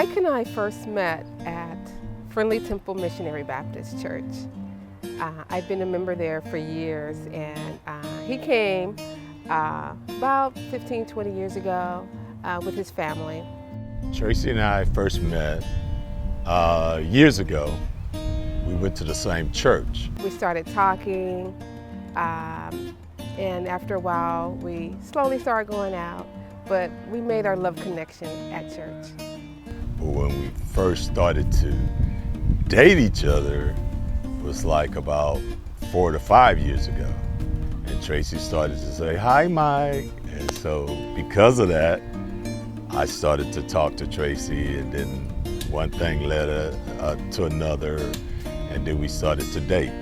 Mike and I first met at Friendly Temple Missionary Baptist Church. I've been a member there for years, and he came about 15, 20 years ago with his family. Tracy and I first met years ago. We went to the same church. We started talking, and after a while, we slowly started going out, but we made our love connection at church. But when we first started to date each other, it was like about 4 to 5 years ago. And Tracy started to say, "Hi, Mike." And so because of that, I started to talk to Tracy, and then one thing led to another, and then we started to date.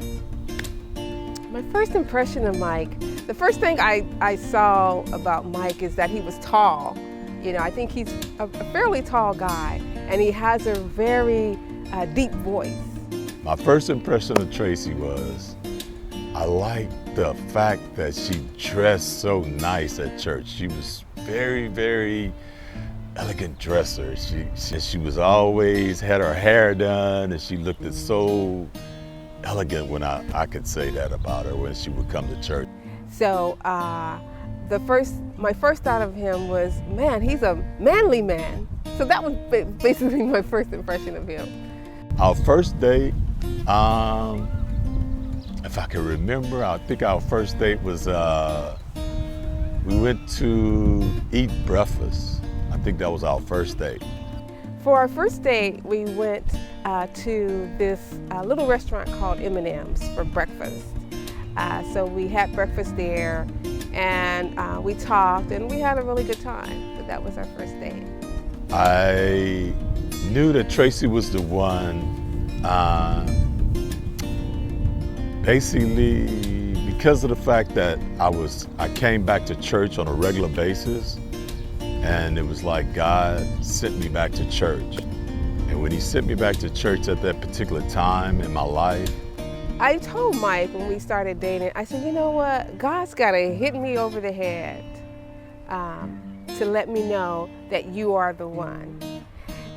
My first impression of Mike, the first thing I saw about Mike is that he was tall. You know, I think he's a fairly tall guy, and he has a very deep voice. My first impression of Tracy was, I liked the fact that she dressed so nice at church. She was very, very elegant dresser. She was always had her hair done, and she looked so elegant when I could say that about her when she would come to church. So my first thought of him was, man, he's a manly man. So that was basically my first impression of him. Our first date, if I can remember, I think our first date was, we went to eat breakfast. I think that was our first date. For our first date, we went to this little restaurant called M&M's for breakfast. So we had breakfast there, and we talked, and we had a really good time. But that was our first date. I knew that Tracy was the one, basically because of the fact that I came back to church on a regular basis, and it was like God sent me back to church. And when he sent me back to church at that particular time in my life, I told Mike when we started dating, I said, you know what, God's got to hit me over the head to let me know that you are the one.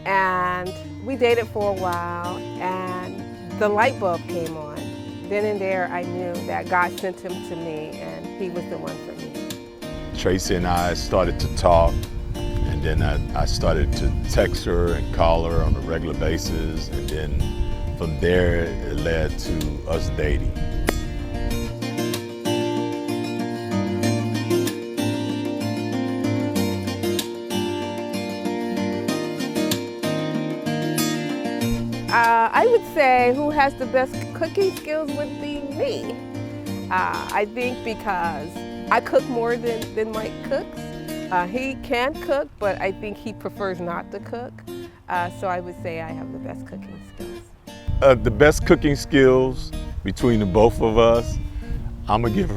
And we dated for a while, and the light bulb came on. Then and there, I knew that God sent him to me, and he was the one for me. Tracy and I started to talk, and then I started to text her and call her on a regular basis, and then from there, it led to us dating. I would say who has the best cooking skills would be me. I think because I cook more than Mike cooks. He can cook, but I think he prefers not to cook. So I would say I have the best cooking skills. The best cooking skills between the both of us, I'm gonna give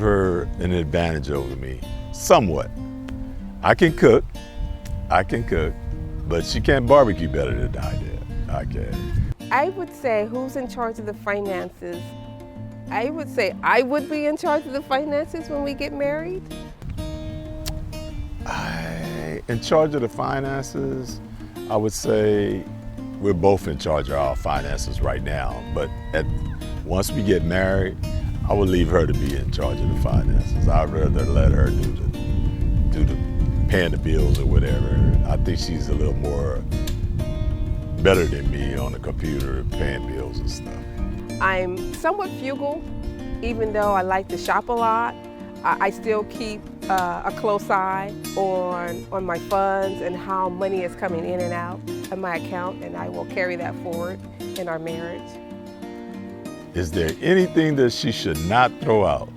her an advantage over me, somewhat. I can cook, but she can't barbecue better than I did. I can. I would say who's in charge of the finances? I would say I would be in charge of the finances when we get married. In charge of the finances, I would say we're both in charge of our finances right now, but once we get married, I would leave her to be in charge of the finances. I'd rather let her do the paying the bills or whatever. I think she's a little more better than me on the computer paying bills and stuff. I'm somewhat frugal, even though I like to shop a lot. I still keep a close eye on my funds and how money is coming in and out of my account, and I will carry that forward in our marriage. Is there anything that she should not throw out?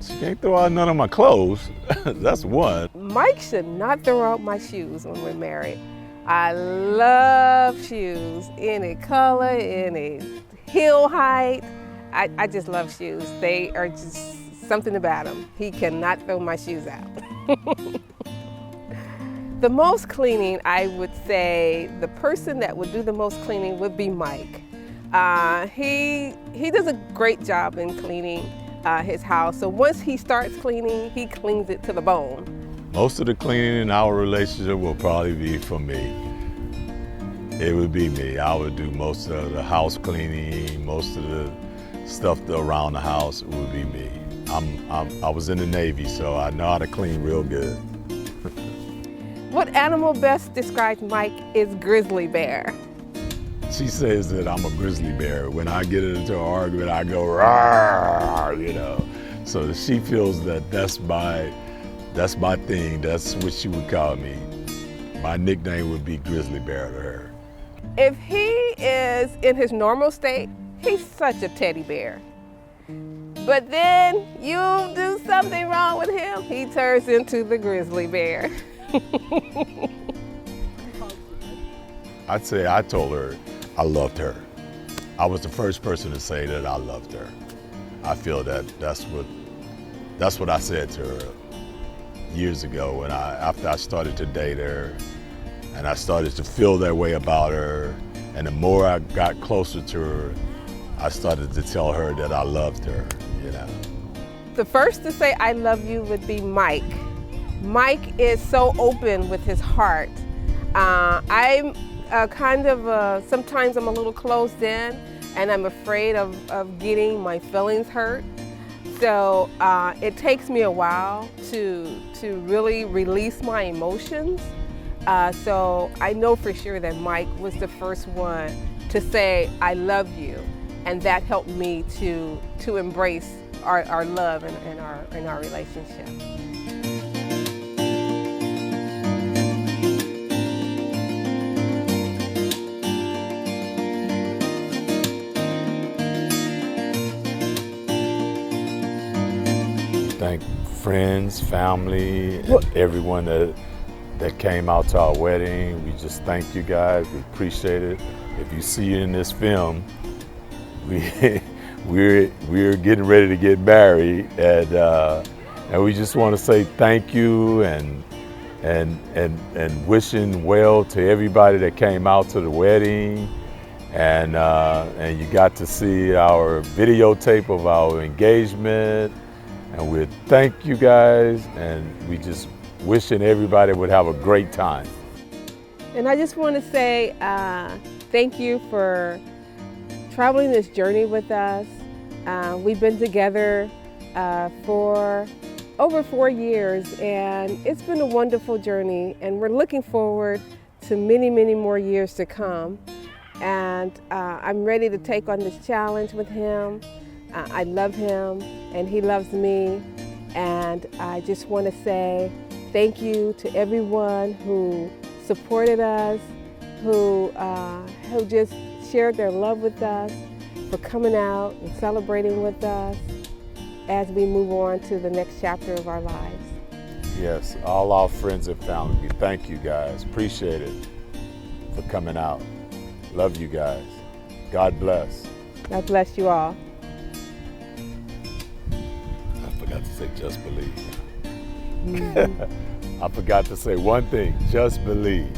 She can't throw out none of my clothes. That's one. Mike should not throw out my shoes when we're married. I love shoes, any color, any heel height. I just love shoes. They are just something about them. He cannot throw my shoes out. The most cleaning, I would say, the person that would do the most cleaning would be Mike. He does a great job in cleaning. his house. So once he starts cleaning, he cleans it to the bone. Most of the cleaning in our relationship will probably be for me. It would be me. I would do most of the house cleaning, most of the stuff around the house would be me. I was in the Navy, so I know how to clean real good. What animal best describes Mike is grizzly bear? She says that I'm a grizzly bear. When I get into an argument, I go, "Rawr," you know. So she feels that that's my thing. That's what she would call me. My nickname would be grizzly bear to her. If he is in his normal state, he's such a teddy bear. But then you do something wrong with him, he turns into the grizzly bear. I'd say I told her I loved her. I was the first person to say that I loved her. I feel that that's what I said to her years ago after I started to date her, and I started to feel that way about her. And the more I got closer to her, I started to tell her that I loved her, you know. The first to say I love you would be Mike. Mike is so open with his heart. I'm sometimes I'm a little closed in, and I'm afraid of getting my feelings hurt. So it takes me a while to really release my emotions. So I know for sure that Mike was the first one to say, I love you. And that helped me to embrace our love and our relationship. Thank friends, family, and everyone that came out to our wedding. We just thank you guys. We appreciate it. If you see it in this film, we're getting ready to get married, and we just want to say thank you and wishing well to everybody that came out to the wedding, and you got to see our videotape of our engagement, and we thank you guys, and we just wishing everybody would have a great time. And I just want to say thank you for traveling this journey with us. We've been together for over 4 years, and it's been a wonderful journey, and we're looking forward to many, many more years to come. And I'm ready to take on this challenge with him. I love him, and he loves me, and I just want to say thank you to everyone who supported us, who just shared their love with us, for coming out and celebrating with us as we move on to the next chapter of our lives. Yes, all our friends and family, we thank you guys. Appreciate it for coming out. Love you guys. God bless. God bless you all. I forgot to say just believe. I forgot to say one thing, just believe.